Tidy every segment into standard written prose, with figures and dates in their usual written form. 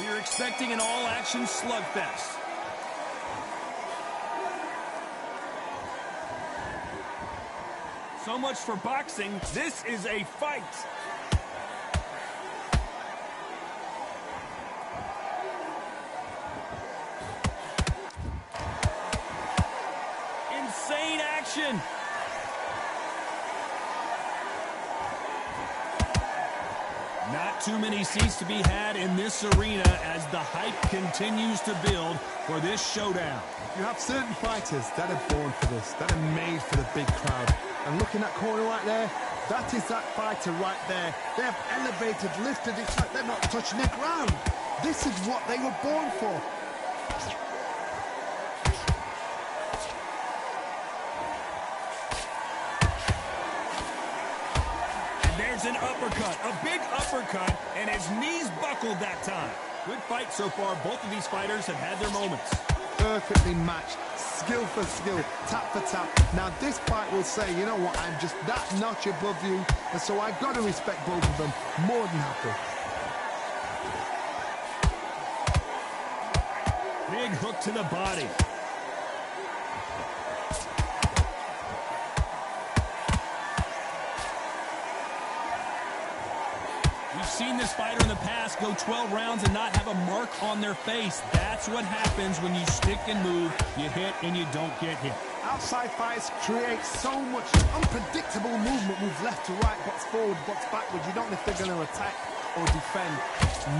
We're expecting an all-action slugfest. So much for boxing. This is a fight. Insane action. Not too many seats to be had in this arena as the hype continues to build for this showdown. You have certain fighters that are born for this, that are made for the big crowd. And looking at that corner right there, that is that fighter right there. They have elevated, lifted, it's like they're not touching the ground. This is what they were born for. An uppercut, a big uppercut, and his knees buckled that time. Good fight so far. Both of these fighters have had their moments. Perfectly matched, skill for skill, tap for tap. Now this fight will say, you know what, I'm just that notch above you, and so I've got to respect both of them more than happy. Big hook to the body. Seen this fighter in the past go 12 rounds and not have a mark on their face. That's what happens when you stick and move. You hit and you don't get hit. Outside fights create so much unpredictable movement. Move left to right, box forward, box backwards. You don't know if they're going to attack or defend.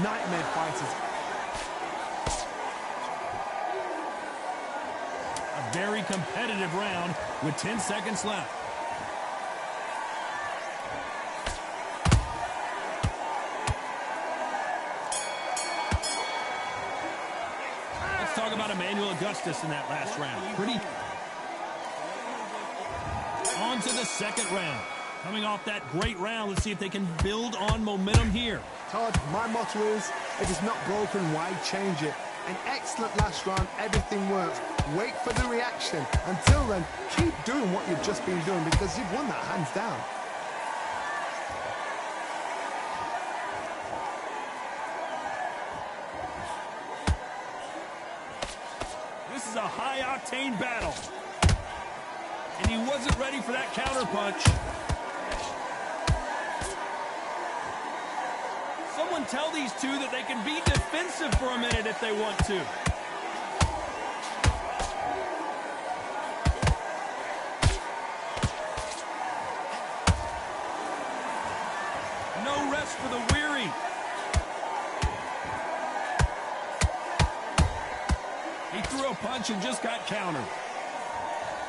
Nightmare fighters. A very competitive round with 10 seconds left. Talk about Emmanuel Augustus in that last round. On to the second round. Coming off that great round, let's see if they can build on momentum here. Todd, my motto is, if it's not broken, why change it? An excellent last round, everything works. Wait for the reaction. Until then, keep doing what you've just been doing because you've won that hands down. This is a high-octane battle. And he wasn't ready for that counterpunch. Someone tell these two that they can be defensive for a minute if they want to. No rest for the weary. He threw a punch and just got countered.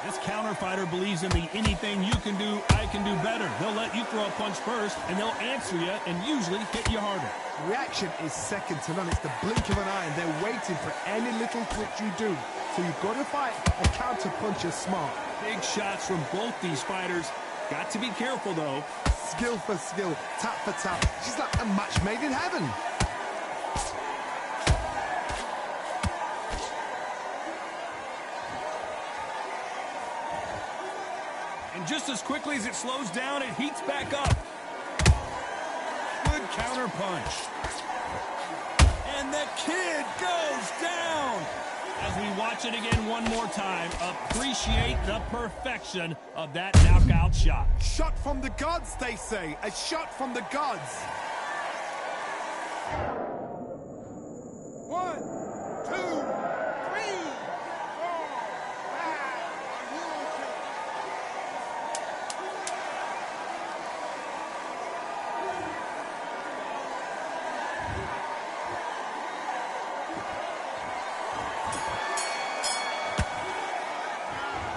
This counter fighter believes in the anything you can do, I can do better. They'll let you throw a punch first, and they'll answer you and usually hit you harder. Reaction is second to none. It's the blink of an eye, and they're waiting for any little twitch you do. So you've got to fight and counter punch is smart. Big shots from both these fighters. Got to be careful, though. Skill for skill, tap for tap. She's like a match made in heaven. And just as quickly as it slows down, it heats back up. Good counter punch. And the kid goes down. As we watch it again one more time, appreciate the perfection of that knockout shot. Shot from the gods, they say. A shot from the gods. 1, 2, 3, 4, 5.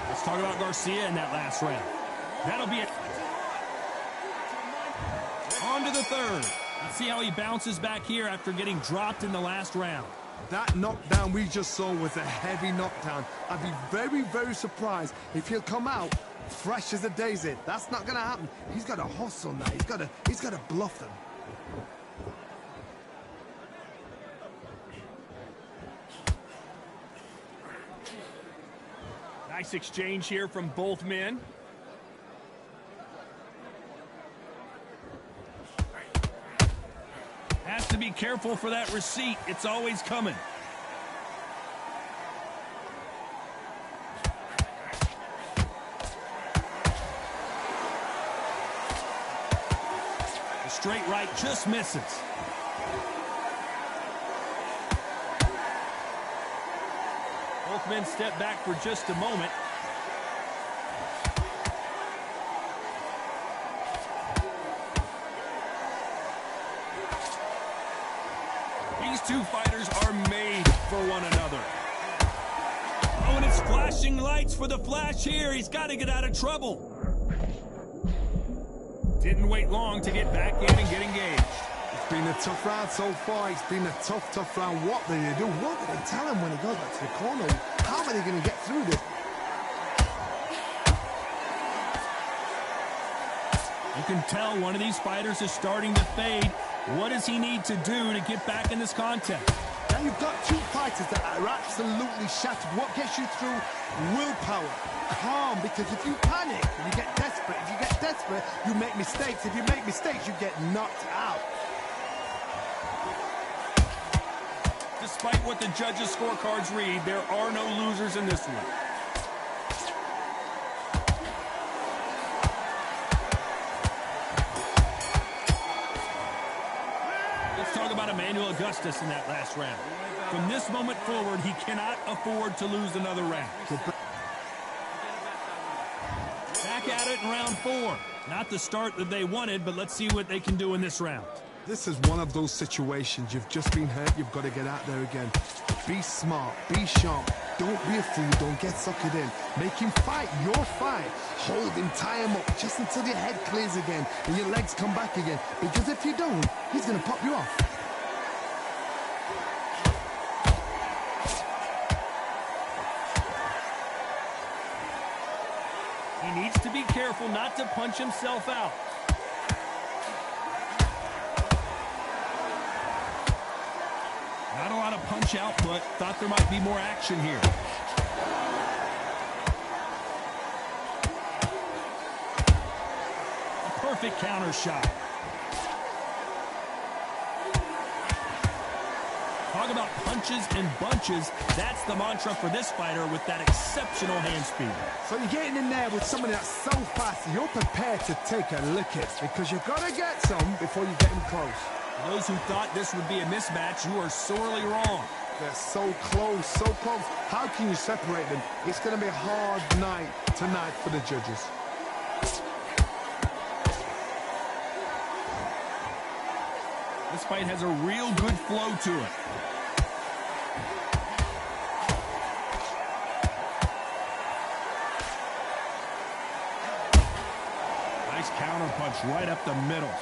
Let's talk about Garcia in that last round. That'll be it. On to the third. Let's see how he bounces back here after getting dropped in the last round. That knockdown we just saw was a heavy knockdown. I'd be very, very surprised if he'll come out fresh as a daisy. That's not going to happen. He's got to hustle now. He's got to bluff them. Nice exchange here from both men. to be careful for that receipt. It's always coming. The straight right just misses. Both men step back for just a moment. These two fighters are made for one another. Oh, and it's flashing lights for the flash here. He's got to get out of trouble. Didn't wait long to get back in and get engaged. It's been a tough round so far. It's been a tough round. What do they do? What do they tell him when he goes back to the corner? How are they going to get through this? You can tell one of these fighters is starting to fade. What does he need to do to get back in this contest? Now you've got two fighters that are absolutely shattered. What gets you through? Willpower. Calm, because if you panic, you get desperate. If you get desperate, you make mistakes. If you make mistakes, you get knocked out. Despite what the judges' scorecards read, there are no losers in this one. Emmanuel Augustus in that last round. From this moment forward, he cannot afford to lose another round. Back at it in round 4. Not the start that they wanted, but let's see what they can do in this round. This is one of those situations. You've just been hurt. You've got to get out there again. Be smart. Be sharp. Don't be a fool. Don't get suckered in. Make him fight your fight. Hold him, tie him up just until your head clears again and your legs come back again. Because if you don't, he's going to pop you off. He needs to be careful not to punch himself out. Not a lot of punch output. Thought there might be more action here. A perfect counter shot. Talk about punches and bunches. That's the mantra for this fighter with that exceptional hand speed. So you're getting in there with somebody that's so fast, you're prepared to take a licking because you've got to get some before you get him close. For those who thought this would be a mismatch, you are sorely wrong. They're so close, so close. How can you separate them? It's going to be a hard night tonight for the judges. This fight has a real good flow to it. Nice counter punch right up the middle.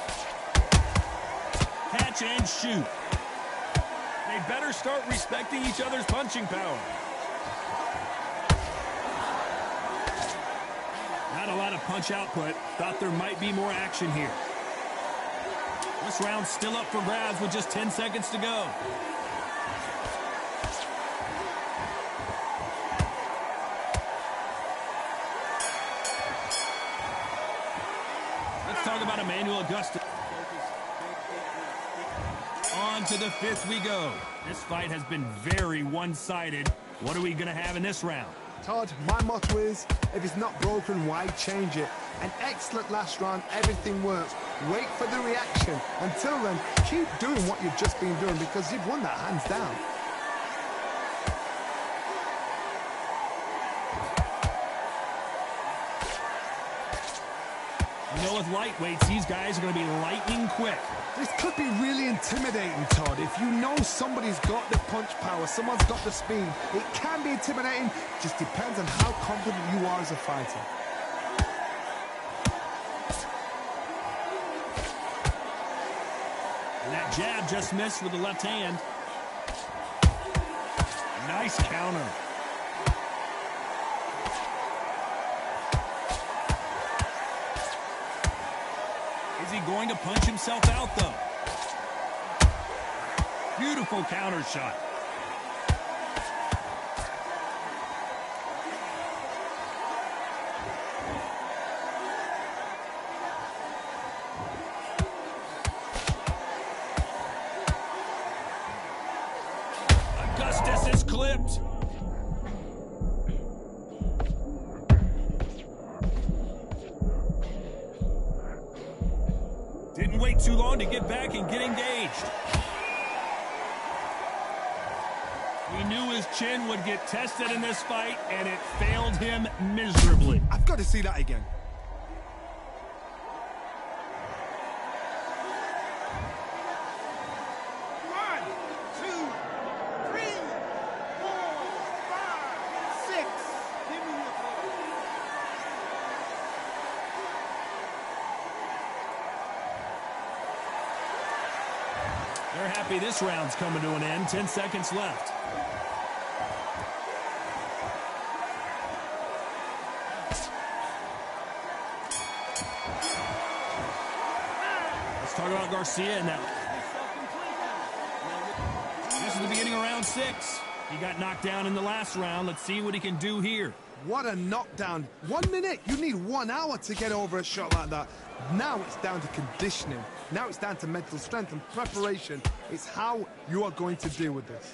Catch and shoot. They better start respecting each other's punching power. Not a lot of punch output. Thought there might be more action here. This round's still up for grabs with just 10 seconds to go. Let's talk about Emmanuel Augustus. On to the 5th we go. This fight has been very one-sided. What are we going to have in this round? Todd, my motto is, if it's not broken, why change it? An excellent last round, everything works. Wait for the reaction. Until then, keep doing what you've just been doing because you've won that hands down. You know, with lightweights, these guys are going to be lightning quick. This could be really intimidating, Todd. If you know somebody's got the punch power, someone's got the speed, it can be intimidating. Just depends on how confident you are as a fighter. And that jab just missed with the left hand. Nice counter. Is he going to punch himself out, though? Beautiful counter shot. is clipped. Didn't wait too long to get back and get engaged. He knew his chin would get tested in this fight, and it failed him miserably. I've got to see that again. They're happy this round's coming to an end. 10 seconds left. Let's talk about Garcia and that. This is the beginning of round 6. He got knocked down in the last round. Let's see what he can do here. What a knockdown. 1 minute. You need 1 hour to get over a shot like that. Now it's down to conditioning. Now it's down to mental strength and preparation. It's how you are going to deal with this.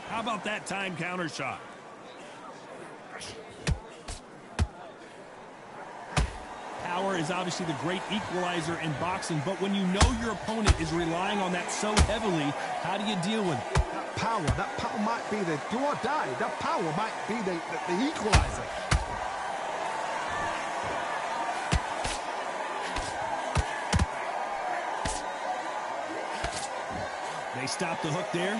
How about that time counter shot? Power is obviously the great equalizer in boxing, but when you know your opponent is relying on that so heavily, how do you deal with it? That power might be the do or die. That power might be the equalizer. They stop the hook there.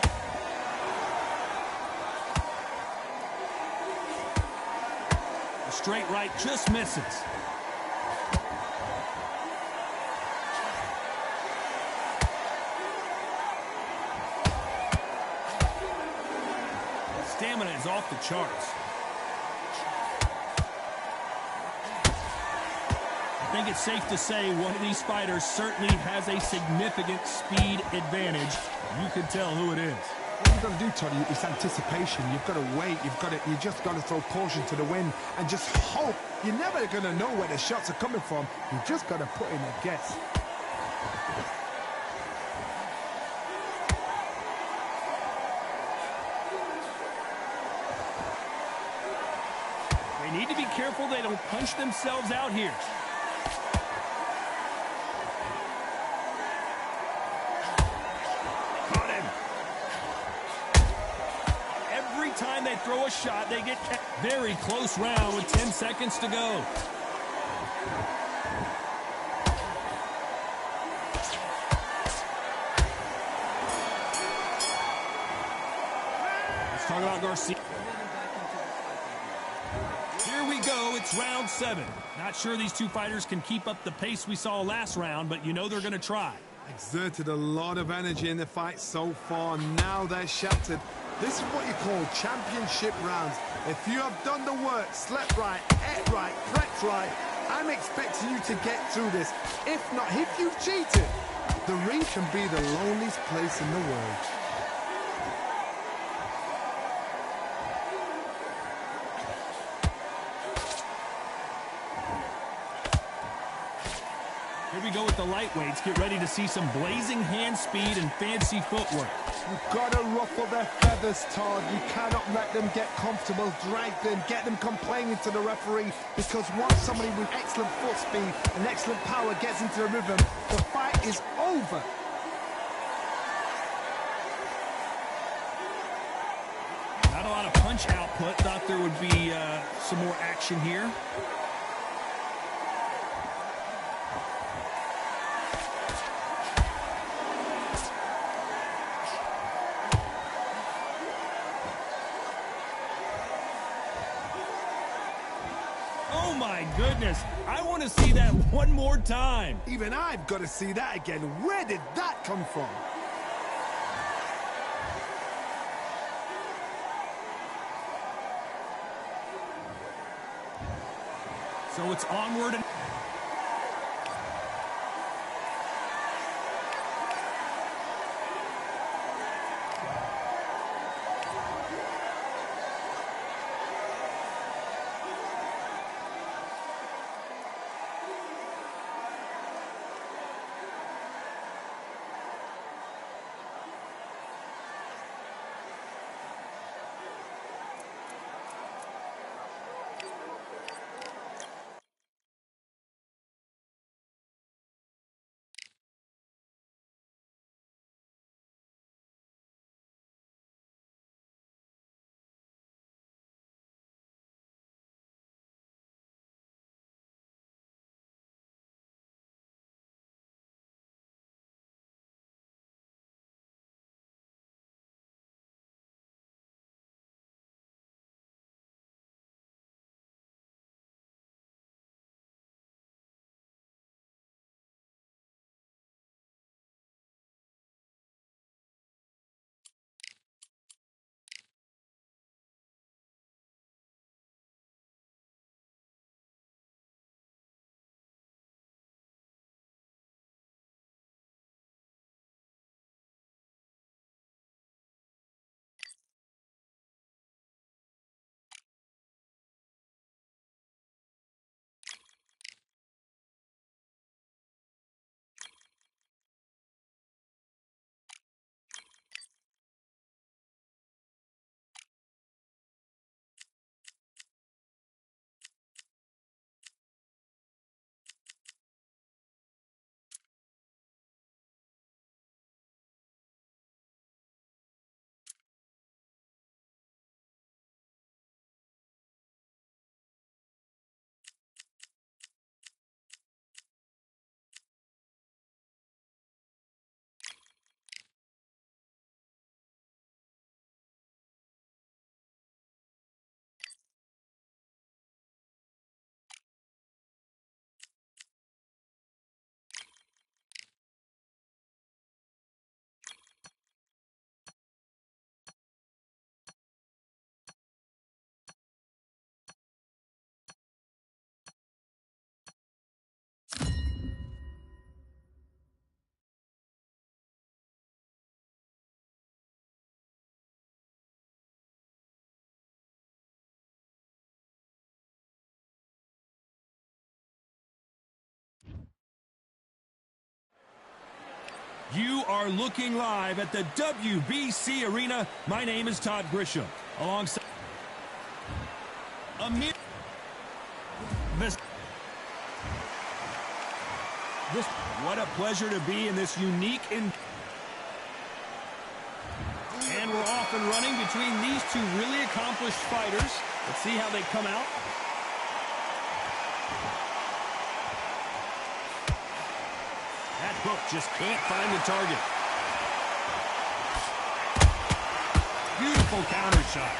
The straight right just misses. Stamina is off the charts. I think it's safe to say one of these fighters certainly has a significant speed advantage. You can tell who it is. What you've got to do, Tony, is anticipation. You've got to wait. You just got to throw caution to the wind and just hope. You're never going to know where the shots are coming from. You just got to put in a guess. They need to be careful they don't punch themselves out here. Caught him. Every time they throw a shot, they get very close round with 10 seconds to go. Let's talk about Garcia. Here we go, it's round 7. Not sure these two fighters can keep up the pace we saw last round, but you know they're going to try. Exerted a lot of energy in the fight so far. Now they're shattered. This is what you call championship rounds. If you have done the work, slept right, ate right, prepped right, I'm expecting you to get through this. If not, if you've cheated, the ring can be the loneliest place in the world. Here we go with the lightweights. Get ready to see some blazing hand speed and fancy footwork. You've got to ruffle their feathers, Todd. You cannot let them get comfortable, drag them, get them complaining to the referee, because once somebody with excellent foot speed and excellent power gets into the rhythm, the fight is over. Not a lot of punch output. Thought there would be some more action here. Oh my goodness, I want to see that one more time. Even I've got to see that again. Where did that come from? So it's onward and... You are looking live at the WBC Arena. My name is Todd Grisham. Alongside Amir. What a pleasure to be in this unique and we're off and running between these two really accomplished fighters. Let's see how they come out. That hook just can't find the target. Beautiful counter shot.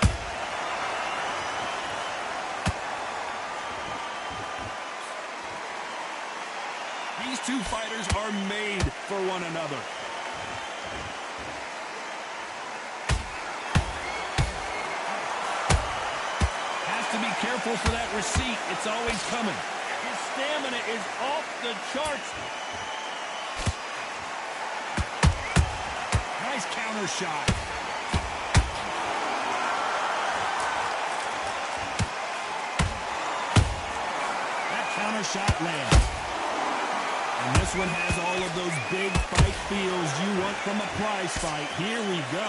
These two fighters are made for one another. Has to be careful for that receipt. It's always coming. His stamina is off the charts. Nice counter shot. That counter shot lands. And this one has all of those big fight feels you want from a prize fight. Here we go.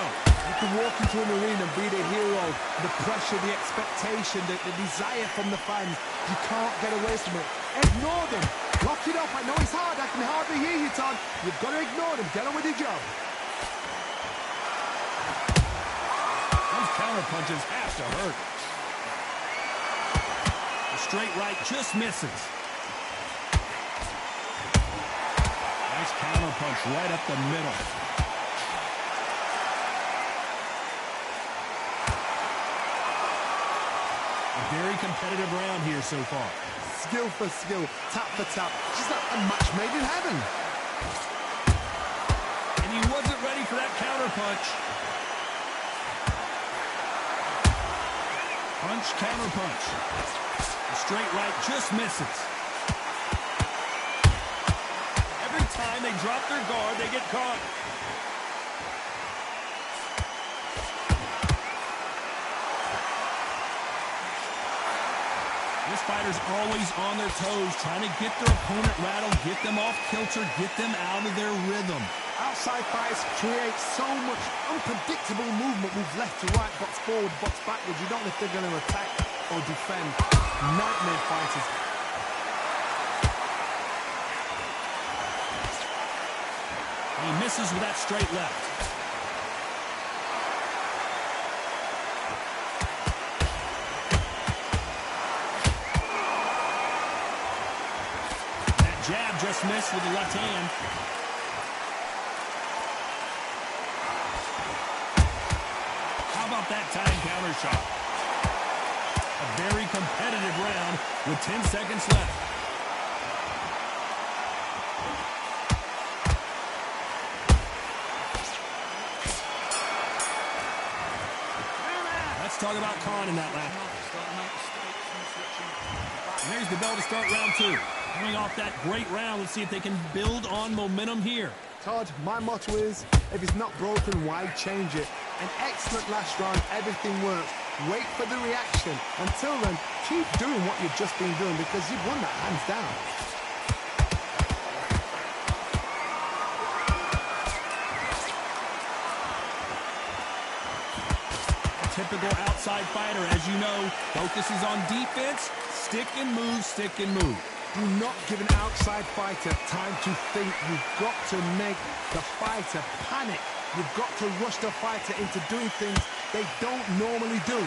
You can walk into an arena and be the hero. The pressure, the expectation, the desire from the fans. You can't get away from it. Ignore them. Lock it up. I know it's hard. I can hardly hear you, Todd. You've got to ignore them. Get on with your job. Those counter punches have to hurt. The straight right just misses. Nice counter punch right up the middle. A very competitive round here so far. Skill for skill, tap for tap. Just like a match made in heaven. And he wasn't ready for that counter punch. Punch, counter punch. The straight right just misses. Every time they drop their guard, they get caught. This fighter's always on their toes, trying to get their opponent rattled, get them off kilter, get them out of their rhythm. Outside fights create so much unpredictable movement. Move left to right, box forward, box backwards. You don't know if they're going to attack or defend. Nightmare fighters. He misses with that straight left. That jab just missed with the left hand. How about that time counter shot? A very competitive round with 10 seconds left. Let's talk about Khan in that lap. And there's the bell to start round two. Coming off that great round, let's see if they can build on momentum here. Todd, my motto is, if it's not broken, why change it? An excellent last round, everything works. Wait for the reaction. Until then, keep doing what you've just been doing because you've won that hands down. Typical outside fighter, as you know, focuses on defense, stick and move, stick and move. Do not give an outside fighter time to think. You've got to make the fighter panic. You've got to rush the fighter into doing things they don't normally do.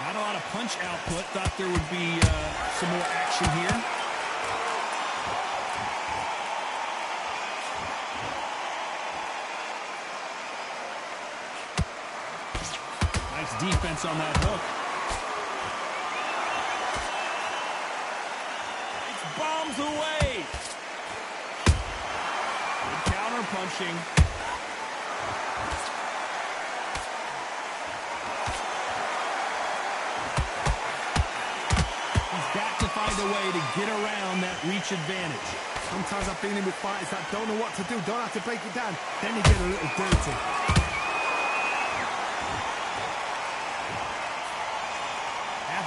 Not a lot of punch output. Thought there would be some more action here. Defense on that hook. It's bombs away. Good counter punching. He's got to find a way to get around that reach advantage. Sometimes I've been in with fighters that don't know what to do, don't have to break it down. Then you get a little dirty.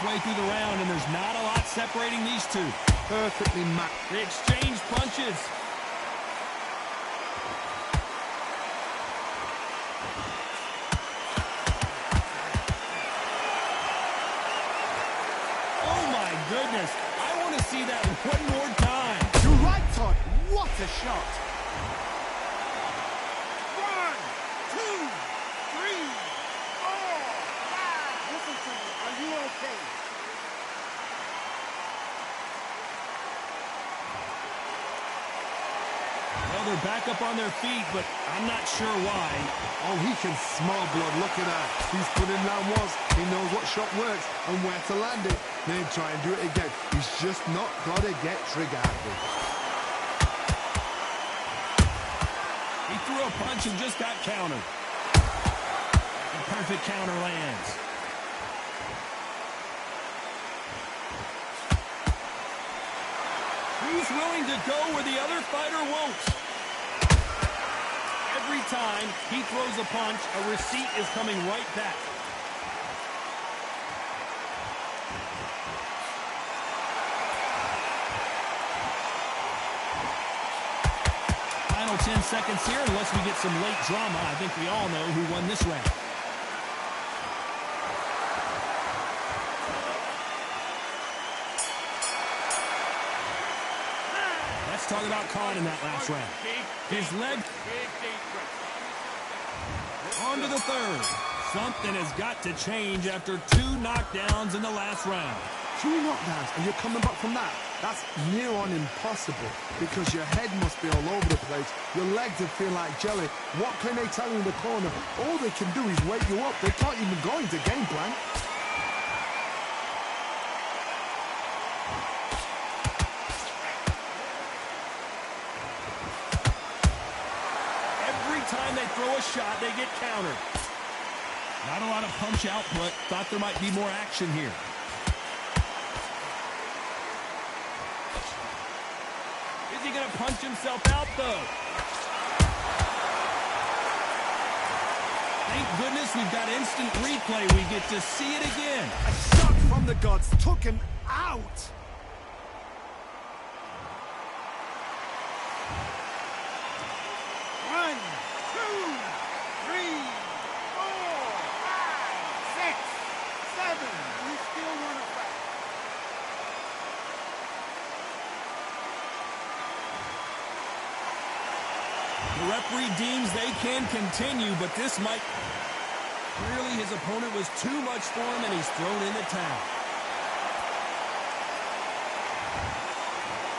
halfway through the round, and there's not a lot separating these two. Perfectly matched. They exchange punches. Oh, my goodness. I want to see that one more time. You're right, Todd. What a shot. 1, 2, 3, 4, 5. Listen to me. Are you okay? Well, they're back up on their feet, but I'm not sure why. Oh, he can smell blood. Look at that. He's put in that once. He knows what shot works and where to land it. Then try and do it again. He's just not got to get trigger happy. He threw a punch and just got countered. A perfect counter lands. He's willing to go where the other fighter won't. Every time he throws a punch, a receipt is coming right back. Final 10 seconds here, unless we get some late drama. I think we all know who won this round. Let's talk about Khan in that last round. His leg on to the third. Something has got to change after 2 knockdowns in the last round. 2 knockdowns and you're coming back from that. That's near on impossible because your head must be all over the place. Your legs will feel like jelly. What can they tell you in the corner? All they can do is wake you up. They can't even go into game plan. Every time they throw a shot, they get countered. Not a lot of punch output. Thought there might be more action here. Is he going to punch himself out, though? Thank goodness we've got instant replay. We get to see it again. A shot from the gods took him out. One, two, three, 4, 5, 6, 7. You still want to fight? The referee deems they can continue, but this might... Clearly his opponent was too much for him, and he's thrown in the towel.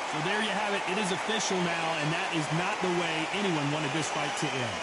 So there you have it. It is official now, and that is not the way anyone wanted this fight to end.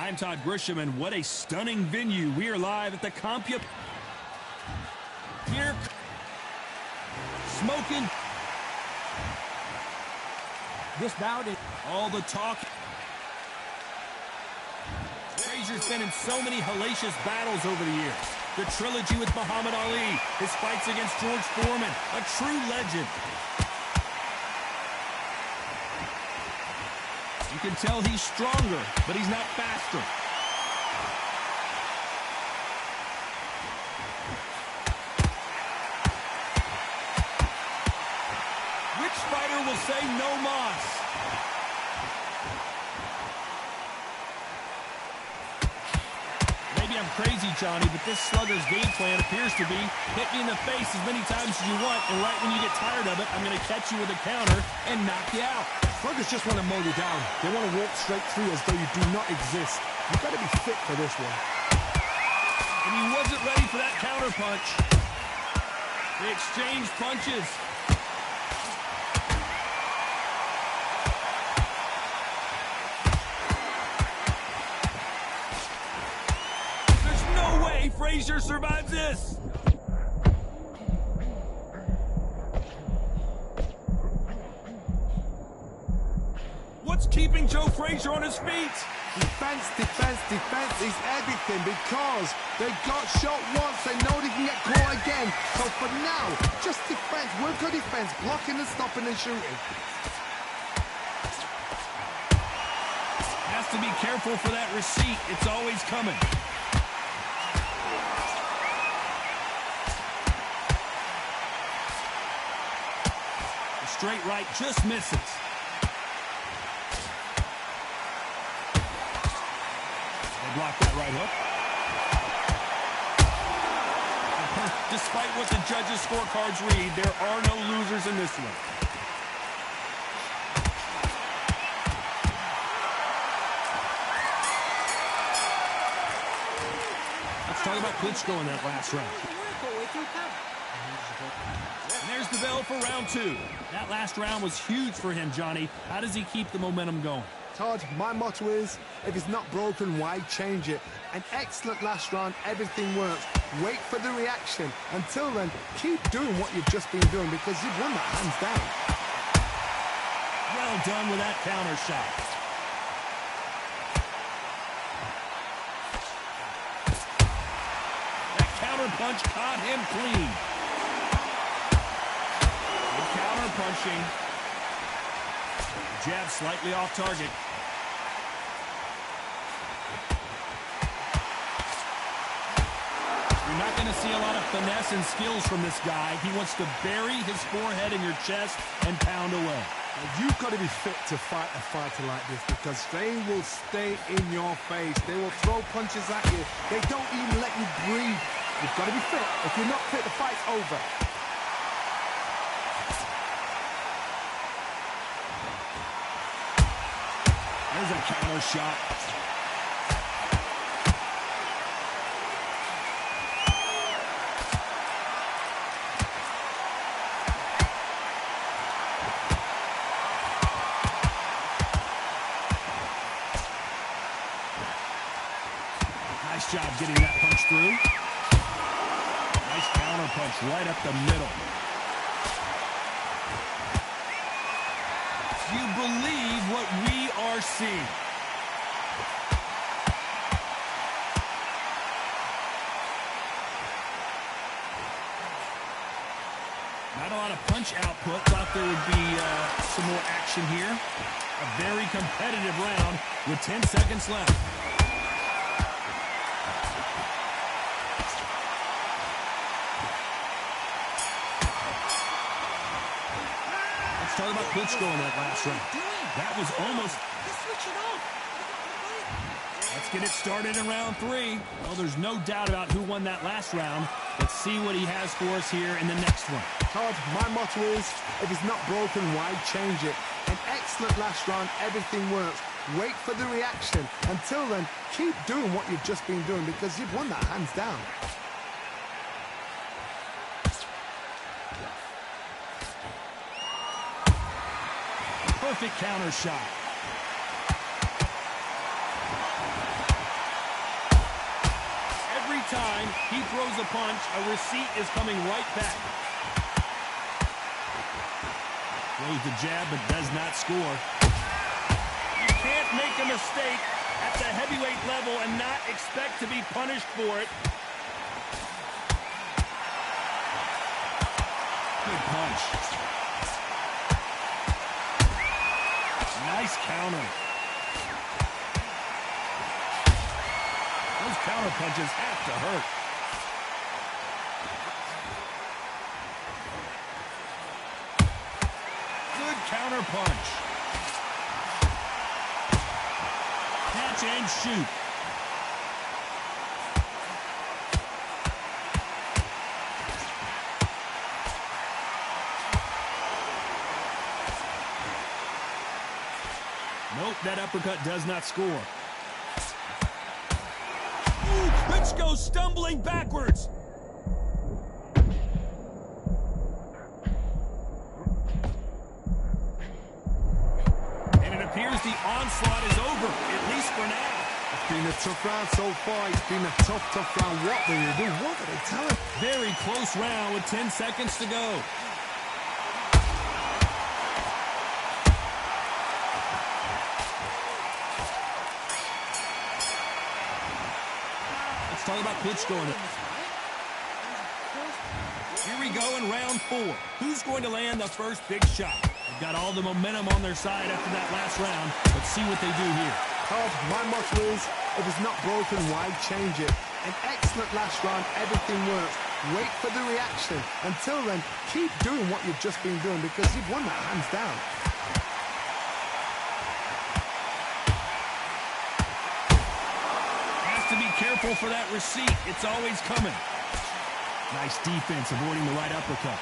I'm Todd Grisham, and what a stunning venue. We are live at the Compu. Here, smoking. This bout is all the talk. Frazier's been in so many hellacious battles over the years. The trilogy with Muhammad Ali, his fights against George Foreman, a true legend. You can tell he's stronger, but he's not faster. Which fighter will say no mas? Maybe I'm crazy, Johnny, but this slugger's game plan appears to be hit me in the face as many times as you want, and right when you get tired of it, I'm going to catch you with a counter and knock you out. Sluggers just want to mow you down. They want to walk straight through as though you do not exist. You've got to be fit for this one. And he wasn't ready for that counter punch. They exchanged punches. There's no way Frazier survives this. What's keeping Joe Frazier on his feet? Defense, defense, defense is everything because they got shot once. They know they can get caught again. So for now, just defense. Work on defense, blocking and stopping and shooting. Has to be careful for that receipt. It's always coming. The straight right just misses. Block that right hook. Despite what the judges' scorecards read, there are no losers in this one. Let's talk about Klitschko in that last round. And there's the bell for round two. That last round was huge for him, Johnny. How does he keep the momentum going? Todd, my motto is, if it's not broken, why change it? An excellent last round, everything works. Wait for the reaction. Until then, keep doing what you've just been doing because you've won that hands down. Well done with that counter shot. That counter punch caught him clean. Good counter punching. Jab slightly off target. You're not going to see a lot of finesse and skills from this guy. He wants to bury his forehead in your chest and pound away. You've got to be fit to fight a fighter like this because they will stay in your face. They will throw punches at you. They don't even let you breathe. You've got to be fit. If you're not fit, the fight's over. There's a counter shot. Nice job getting that punch through. Nice counter punch right up the middle. You believe what we are seeing. Not a lot of punch output. Thought there would be some more action here. A very competitive round with 10 seconds left. Talk about Klitschko in that last round. That was almost... Let's get it started in round three. Well, there's no doubt about who won that last round. Let's see what he has for us here in the next one. Todd, my motto is, if it's not broken, why change it? An excellent last round, everything works. Wait for the reaction. Until then, keep doing what you've just been doing because you've won that hands down. Perfect counter shot. time he throws a punch, a receipt is coming right back. Throws the jab but does not score. You can't make a mistake at the heavyweight level and not expect to be punished for it. Good punch. Nice counter. Those counter punches have to hurt. Good counter punch. Catch and shoot. Nope, that uppercut does not score. Ooh, Rich goes stumbling backwards. And it appears the onslaught is over, at least for now. It's been a tough round so far. It's been a tough round. What do you do? What do they tell him? Very close round with 10 seconds to go. Let's talk about Klitschko. Here we go in round 4. Who's going to land the first big shot? They've got all the momentum on their side after that last round. Let's see what they do here. My motto is, if it's not broken, why change it? An excellent last round, everything works. Wait for the reaction. Until then, keep doing what you've just been doing because you've won that hands down. Has to be careful for that receipt. It's always coming. Nice defense, avoiding the right uppercut.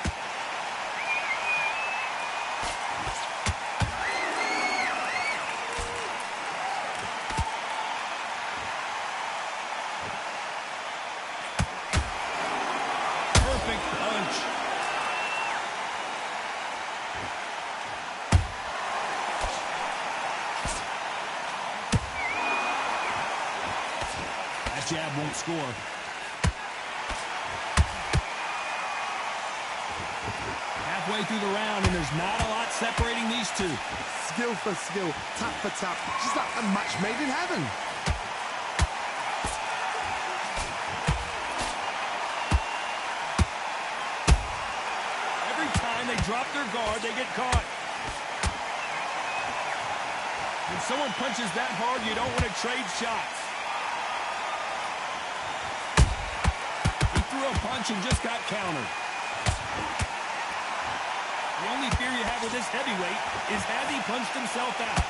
Perfect punch. That jab won't score. Halfway through the round, and there's not a lot separating these two. Skill for skill, tap for tap. Just like a match made in heaven. Every time they drop their guard, they get caught. When someone punches that hard, you don't want to trade shots. He threw a punch and just got countered. The only fear you have with this heavyweight is has he punched himself out?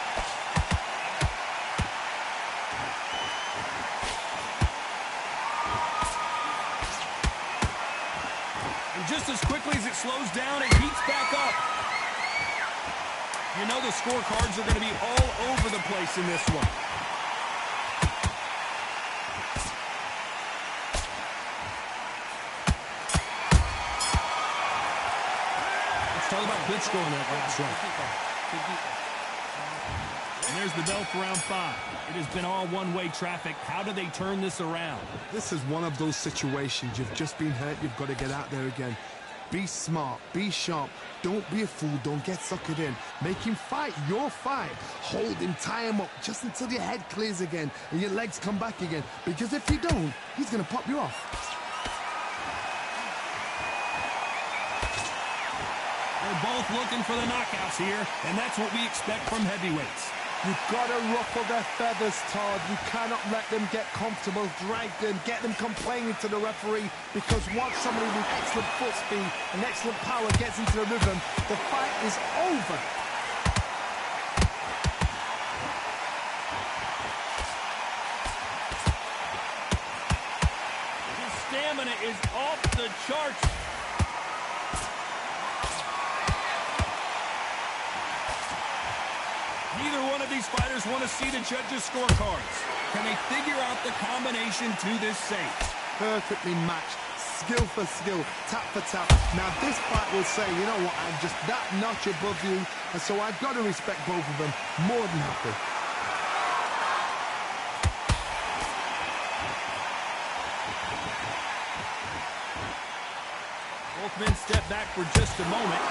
And just as quickly as it slows down, it heats back up. You know the scorecards are going to be all over the place in this one. Talk about Klitschko in that last round. And there's the bell for round 5. It has been all one-way traffic. How do they turn this around? This is one of those situations. You've just been hurt. You've got to get out there again. Be smart. Be sharp. Don't be a fool. Don't get suckered in. Make him fight your fight. Hold him. Tie him up just until your head clears again and your legs come back again. Because if you don't, he's going to pop you off. They're both looking for the knockouts here, and that's what we expect from heavyweights. You've got to ruffle their feathers, Todd. You cannot let them get comfortable, drag them, get them complaining to the referee, because once somebody with excellent foot speed and excellent power gets into the rhythm, the fight is over. His stamina is off the charts. Neither one of these fighters want to see the judges' scorecards. Can they figure out the combination to this safe? Perfectly matched, skill for skill, tap for tap. Now this fight will say, you know what, I'm just that notch above you, and so I've got to respect both of them. More than happy. Both men step back for just a moment.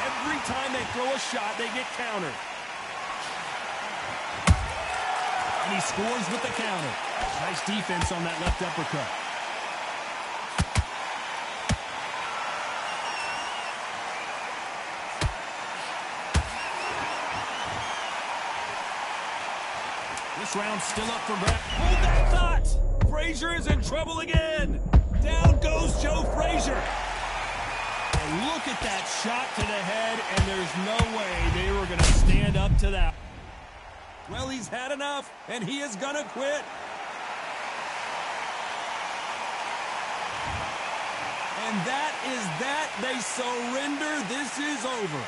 Every time they throw a shot, they get countered. And he scores with the counter. Nice defense on that left uppercut. This round's still up for grabs. Hold that thought! Frazier is in trouble again. Down goes Joe Frazier. And look at that shot to the head, and there's no way they were going to stand up to that. Well, he's had enough, and he is going to quit. And that is that. They surrender. This is over.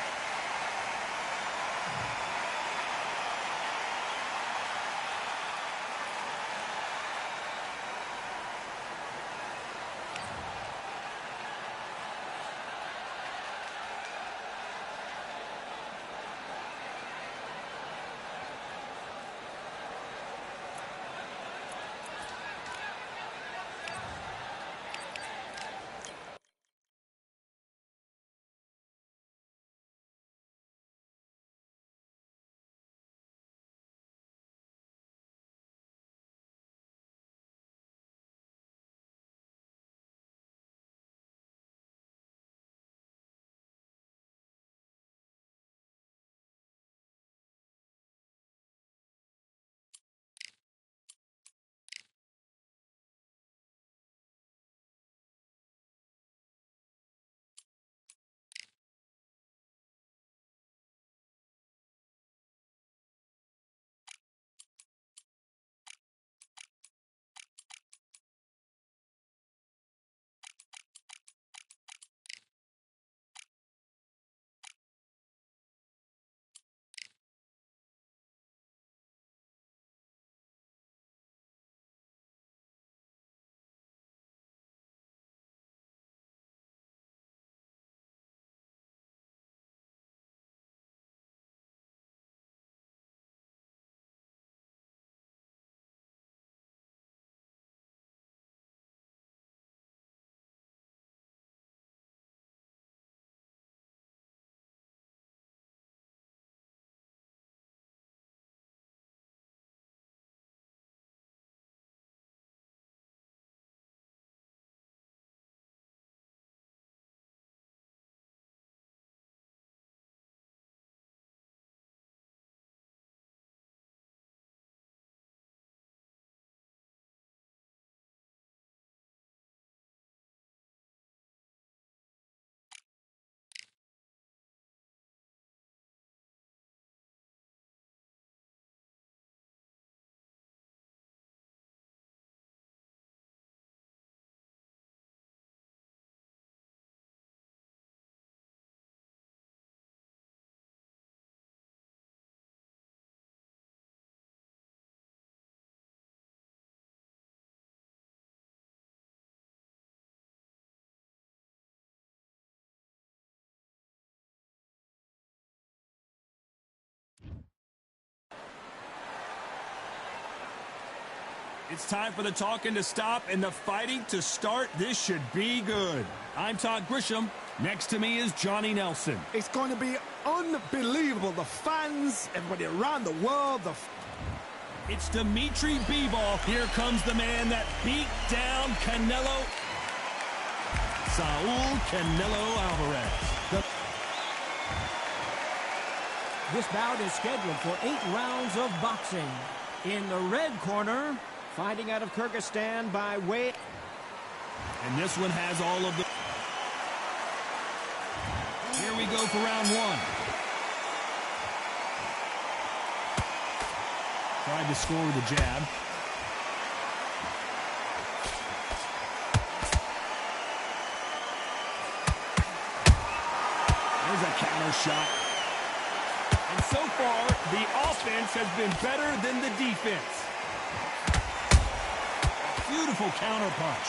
It's time for the talking to stop and the fighting to start. This should be good. I'm Todd Grisham. Next to me is Johnny Nelson. It's going to be unbelievable. The fans, everybody around the world. It's Dimitri Bivol. Here comes the man that beat down Canelo. Saul Canelo Alvarez. This bout is scheduled for 8 rounds of boxing. In the red corner, fighting out of Kyrgyzstan by way... And this one has all of the... Here we go for round 1. Tried to score with a jab. There's a counter shot. And so far, the offense has been better than the defense. Beautiful counter punch.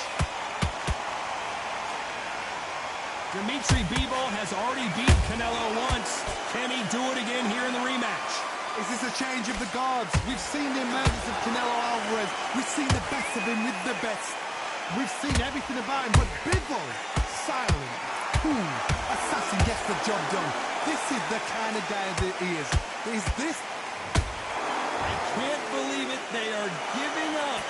Dimitri Bivol has already beat Canelo once. Can he do it again here in the rematch? Is this a change of the guards? We've seen the emergence of Canelo Alvarez. We've seen the best of him with the best. We've seen everything about him, but Bivol, silent, cool, assassin gets the job done. This is the kind of guy that he is. Is this? I can't believe it. They are giving up.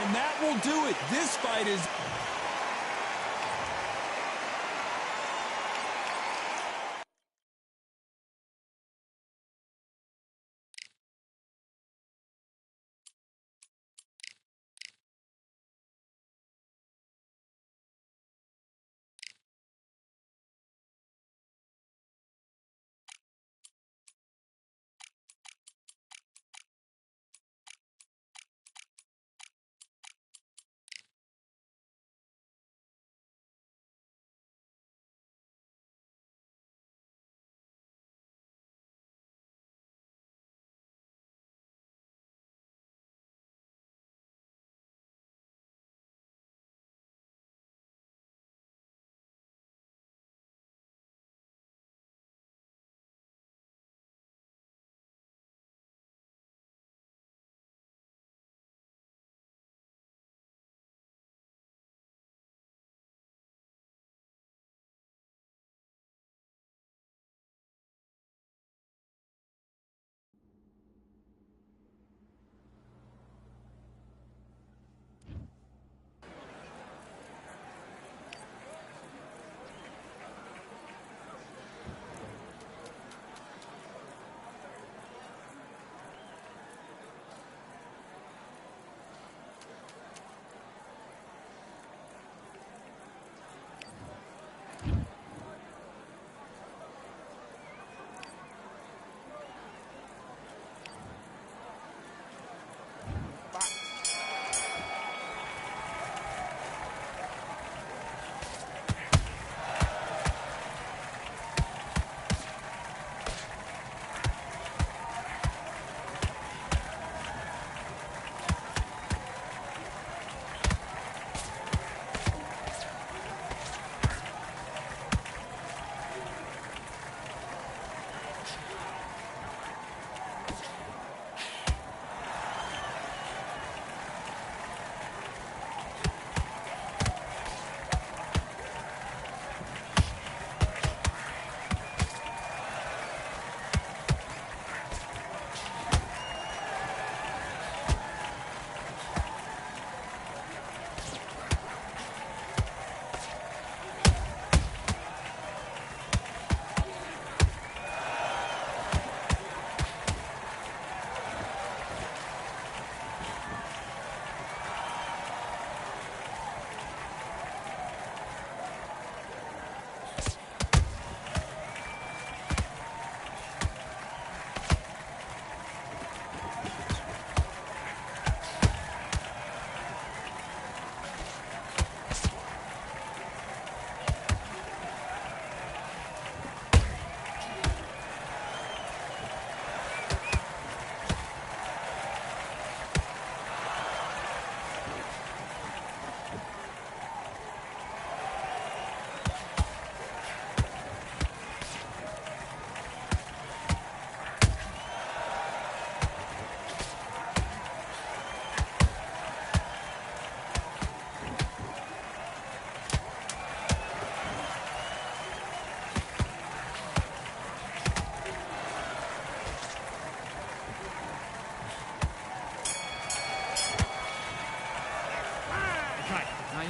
And that will do it. This fight is...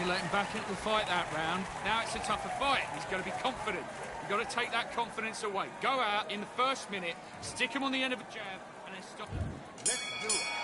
let him back into the fight that round. Now it's a tougher fight. He's got to be confident. You've got to take that confidence away. Go out in the first minute, stick him on the end of a jab, and then stop. Let's do it.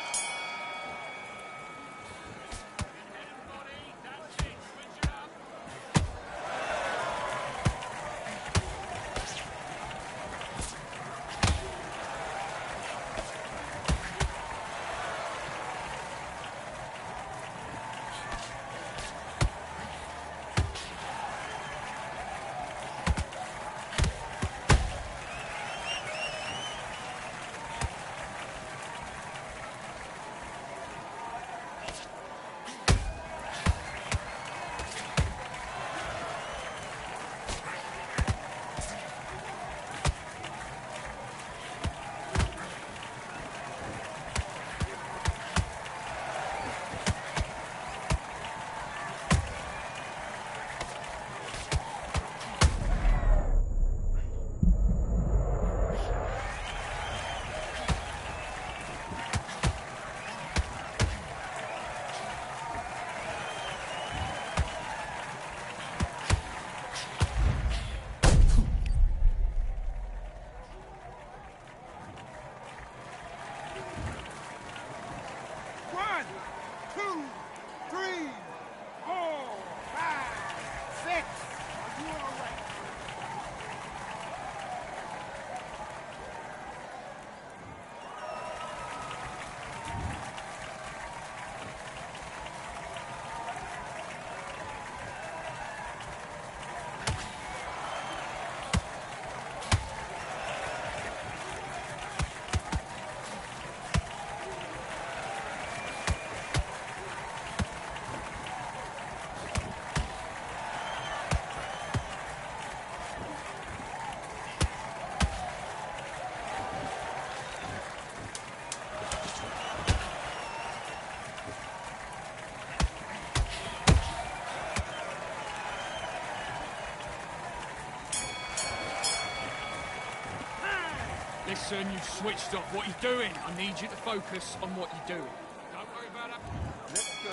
1, 2, 3, 4, 5, 6. Are you all right? Listen, you've switched off. What you're doing, I need you to focus on what you're doing. Don't worry about that. Let's go.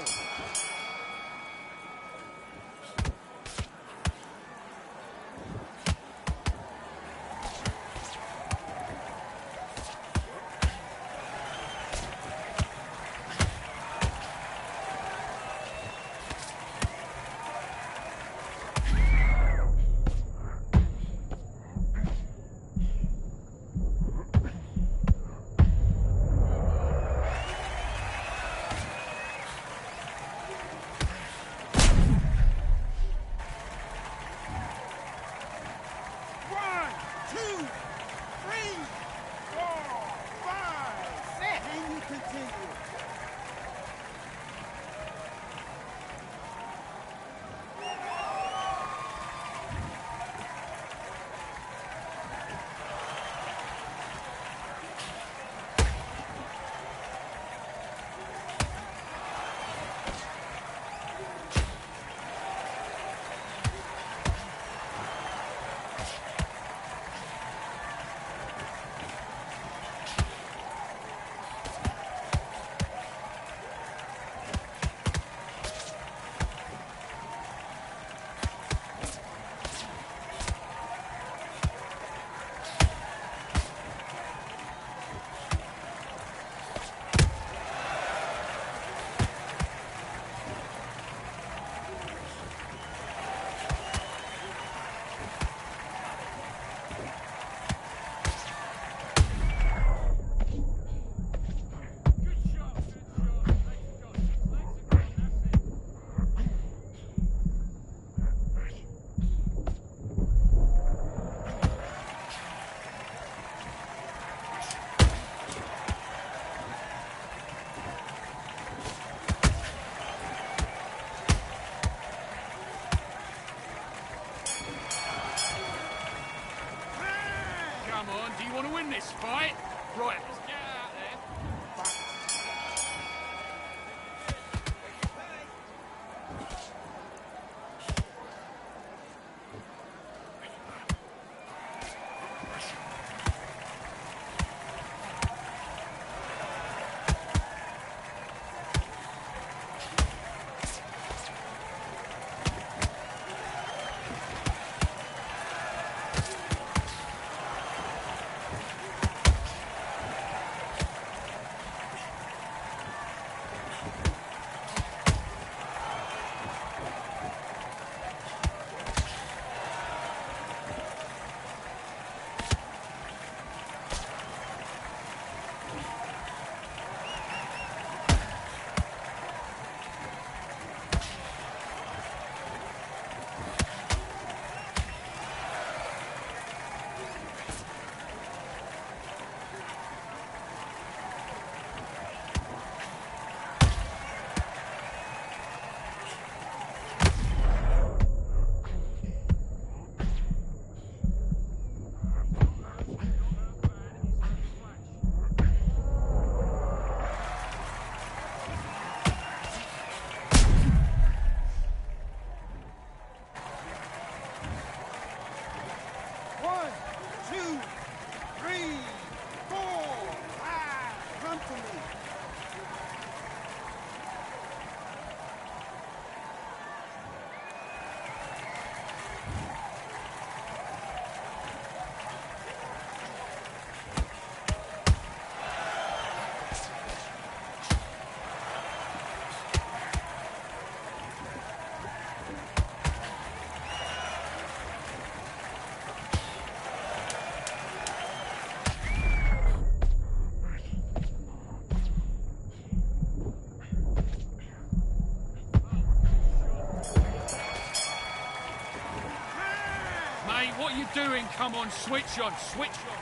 come on, switch on, switch on.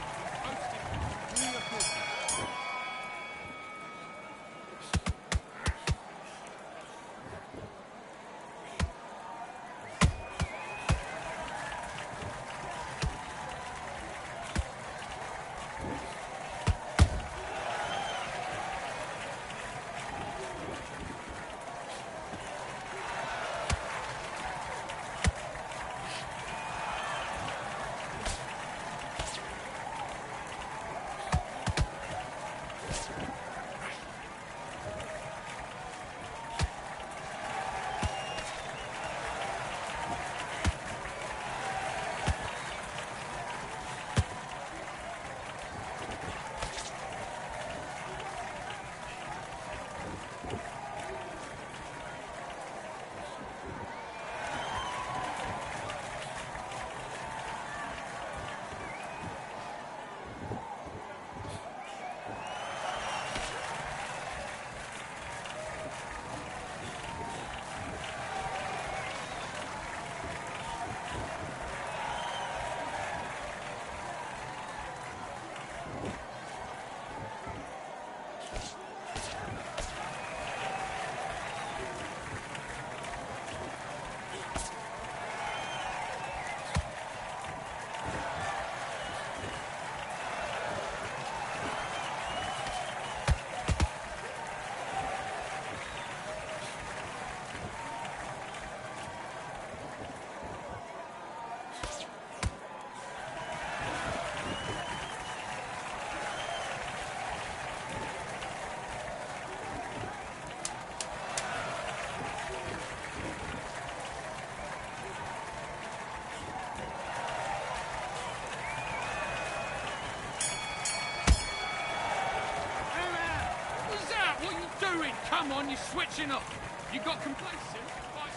Do your business. Come on, you're switching up. You got complacent. And back.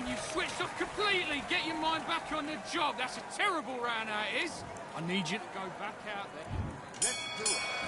You switched up completely. Get your mind back on the job. That's a terrible round, that is. I need you to go back out there. Let's do it.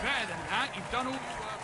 better than that. You've done all your work.